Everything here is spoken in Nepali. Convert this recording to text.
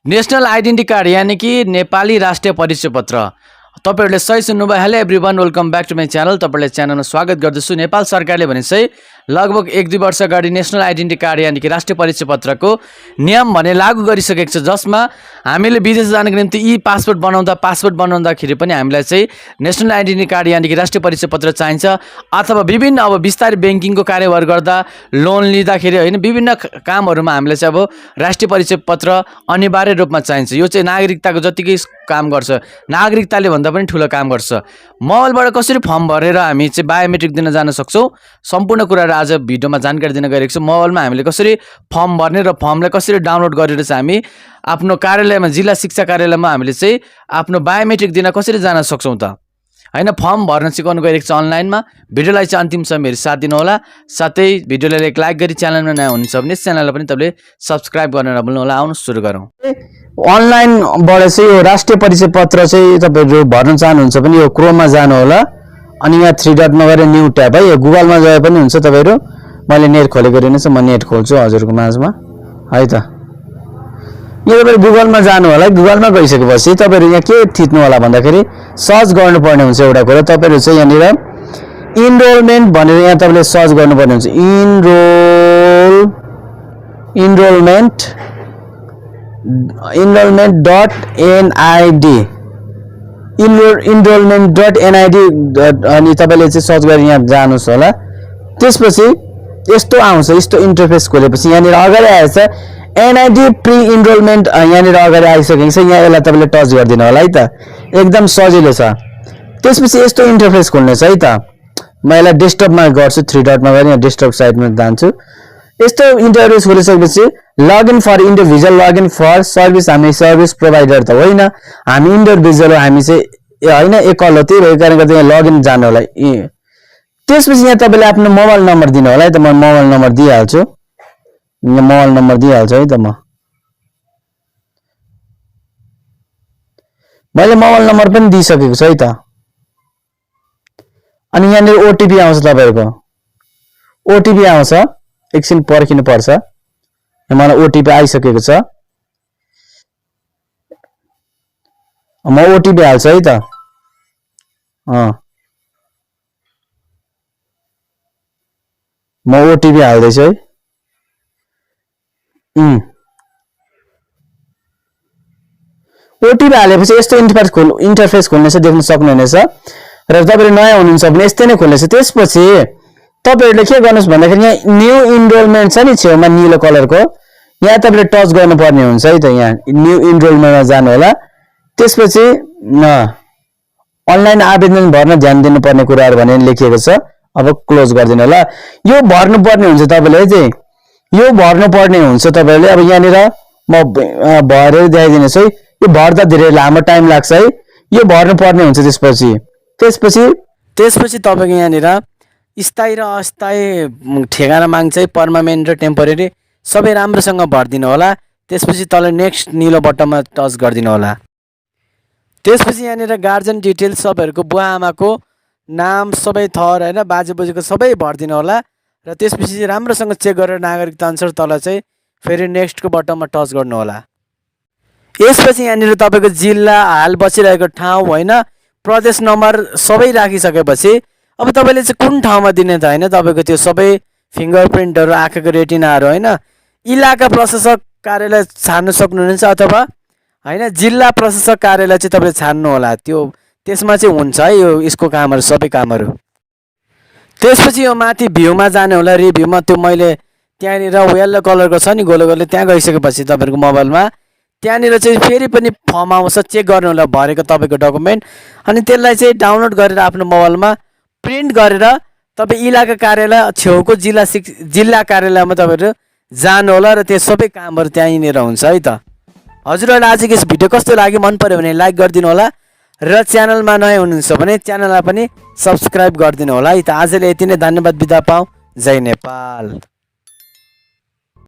नेशनल आइडेन्टिटी कार्ड यानी कि नेपाली राष्ट्रिय परिचय पत्र। तपाईहरुले सही सुन्नुभयो। Hello everyone, welcome back to my channel. तपाईहरुले च्यानलमा स्वागत गर्दछु। नेपाल सरकारले भने चाहिँ लगभग 1-2 वर्ष अगाडि नेशनल आइडेन्टिटी कार्ड यानी कि राष्ट्रिय परिचय पत्रको नियम भने लागू गरिसकेको छ, जसमा हामीले विदेश जानको निम्ति ई पासपोर्ट बनाउँदाखेरि पनि हामीलाई चाहिँ नेशनल आइडेन्टिटी कार्ड यानी कि राष्ट्रिय परिचय पत्र चाहिन्छ। अथवा विभिन्न अब बिस्तारै बैंकिङको कार्यभार गर्दा, लोन लिँदाखेरि हैन, विभिन्न कामहरुमा हामीलाई चाहिँ अब राष्ट्रिय परिचय पत्र अनिवार्य रूपमा चाहिन्छ। यो चाहिँ नागरिकताको जतिकै काम गर्छ, नागरिकताले भन्दा पनि ठूलो काम गर्छ। मोबाइलबाट कसरी फर्म भरेर हामी चाहिँ बायोमेट्रिक दिन जान सक्छौं, सम्पूर्ण कुराहरु आज भिडियोमा जानकारी दिन गइरहेको छु। मोबाइलमा हामीले कसरी फर्म भर्ने र फर्मलाई कसरी डाउनलोड गरेर चाहिँ हामी आफ्नो कार्यालयमा, जिल्ला शिक्षा कार्यालयमा हामीले चाहिँ आफ्नो बायोमेट्रिक दिन कसरी जान सक्छौं त हैन। फर्म भर्न सिकाउनु गइरहेको छ अनलाइनमा। भिडियोलाई चाहिँ अन्तिमसम्म हेरी साथ दिनु होला। साथै भिडियोलाई एक लाइक गरी च्यानलमा नयाँ हुनुहुन्छ भने च्यानललाई पनि तपाईले सब्स्क्राइब गर्न नभुल्नु होला। आउनु सुरु गरौँ। अनलाइनबाट चाहिँ यो राष्ट्रिय परिचय पत्र चाहिँ तपाईहरु भर्न चाहनुहुन्छ भने यो क्रोममा जानु होला। अनि यहाँ 3 डटमा गएर न्यू ट्याब है, यो गुगलमा गए पनि हुन्छ। तपाईहरु मैले नेट खोलेको रहेछ, म नेट खोल्छु हजुरको माझमा है त। यो तपाईहरु गुगलमा जानु होला। गुगलमा गइसकेपछि तपाईहरु यहाँ के थिच्नु होला भन्दाखेरि सर्च गर्नुपर्ने हुन्छ एउटा कुरा। तपाईहरु चाहिँ यहाँनिर इनरोलमेन्ट भनेर यहाँ तपाईले सर्च गर्नुपर्ने हुन्छ। enrollment.nid enrollment.nid अनि तपाईले चाहिँ सर्च गरेर यहाँ जानुस् होला। त्यसपछि यस्तो आउँछ। यस्तो इन्टरफेस खोलेपछि यहाँनिर अगाडि आएछ NID प्री इनरोलमेन्ट, यहाँनिर अगाडि आइसकेको छ। यहाँ यसलाई तपाईले टच गर्दिनु होला है त। एकदम सजिलो छ। त्यसपछि यस्तो इन्टरफेस खोल्नेछ है त। म यसलाई डेस्कटपमा गर्छु। 3 डटमा गएर यहाँ डेस्कटप साइडमा जान्छु। यस्तो इन्टरफेस खोलिसकेपछि login for individual, login for service. हामी सर्भिस प्रोभाइडर त होइन, हामी इन्डिभिजुअल हो। हामी चाहिँ हैन एकल हो। त्यही भएको कारणले गर्दा यहाँ लगइन जानु होला। त्यसपछि यहाँ तपाईले आफ्नो मोबाइल नम्बर दिनु होला है त। म मोबाइल नम्बर दिइहाल्छु। यहाँ मोबाइल नम्बर दिइहाल्छु है त। मैले मोबाइल नम्बर पनि दिइसकेको छु है त। अनि यहाँनिर ओटीपी आउँछ। तपाईहरुको ओटीपी आउँछ, एकछिन पर्खिनु पर्छ। मलाई ओटीपी आइसकेको छ। म ओटीपी हाल्छु है त। म ओटीपी हाल्दैछु है। ओटीपी हालेपछि यस्तो इन्टरफेस खोल्नेछ, देख्न सक्नुहुनेछ। र तपाईहरु नयाँ हुनुहुन्छ भने यस्तै नै खोल्नेछ। त्यसपछि तपाईहरुले के गर्नुस् भन्दाखेरि यहाँ न्यू इनरोलमेन्ट छ नि छेउमा नीलो कलरको, यहाँ तपाईले टच गर्नुपर्ने हुन्छ है त। यहाँ न्यू इनरोलमेन्टमा जानु होला। त्यसपछि अनलाइन आवेदन भर्न ध्यान दिनुपर्ने कुराहरु भनेर लेखिएको छ। अब क्लोज गरिदिनु होला। यो भर्नुपर्ने हुन्छ तपाईले चाहिँ, यो भर्नुपर्ने हुन्छ तपाईले। अब यहाँनिर म भरेर देखाइदिन्छु है। यो भर्दा धेरै लामो टाइम लाग्छ है। यो भर्नुपर्ने हुन्छ। त्यसपछि तपाईको यहाँनिर स्थायी र अस्थायी ठेगाना माग्छ है, पर्मानेन्ट र टेम्पोरेरी सबै राम्रोसँग भर्दिनु होला। त्यसपछि तल नेक्स्ट नीलो बटनमा टच गर्दिनु होला। त्यसपछि यहाँनिर गार्जियन डिटेल्स सबैहरुको बुवा आमाको नाम, सबै थर हैन, बाजे बोजूको सबै भर्दिनु होला। र त्यसपछि राम्रोसँग चेक गरेर नागरिकता अनुसार तल चाहिँ फेरि नेक्स्टको बटनमा टच गर्नु होला। यसपछि यहाँनिर तपाईको जिल्ला, हाल बसिरहेको ठाउँ हैन, प्रदेश नम्बर सबै राखिसकेपछि अब तपाईले चाहिँ कुन ठाउँमा दिने त हैन, तपाईको त्यो सबै फिंगरप्रिन्टहरु, आँखाको रेटिनाहरु हैन, इलाका प्रशासक कार्यालय छाड्न सक्नुहुन्छ अथवा हैन जिल्ला प्रशासक कार्यालय चाहिँ तपाईले छाड्नु होला। त्यो त्यसमा चाहिँ हुन्छ है यो यसको कामहरु, सबै कामहरु। त्यसपछि यो माथि भ्यूमा जाने होला। रिभ्यूमा त्यो मैले त्यहाँनिर येलो कलरको छ नि गोलो गोलो, त्यहाँ गइसकेपछि तपाईहरुको मोबाइलमा त्यहाँनिर चाहिँ फेरि पनि फर्म आउँछ। चेक गर्नु होला भरेको तपाईको डकुमेन्ट। अनि त्यसलाई चाहिँ डाउनलोड गरेर आफ्नो मोबाइलमा प्रिन्ट गरेर तपाई इलाका कार्यालय छेउको जिल्ला कार्यालयमा तपाईहरु जानु होला। र त्यो सबै कामहरु त्यहीँनिर हुन्छ है त। हजुरहरुलाई आजको यस भिडियो कस्तो लाग्यो, मन पर्यो भने लाइक गरिदिनु होला। र च्यानलमा नयाँ हुनुहुन्छ भने च्यानललाई पनि सब्स्क्राइब गरिदिनु होला है त। आजले यति नै, धन्यवाद, बिदा पाऊ। जय नेपाल।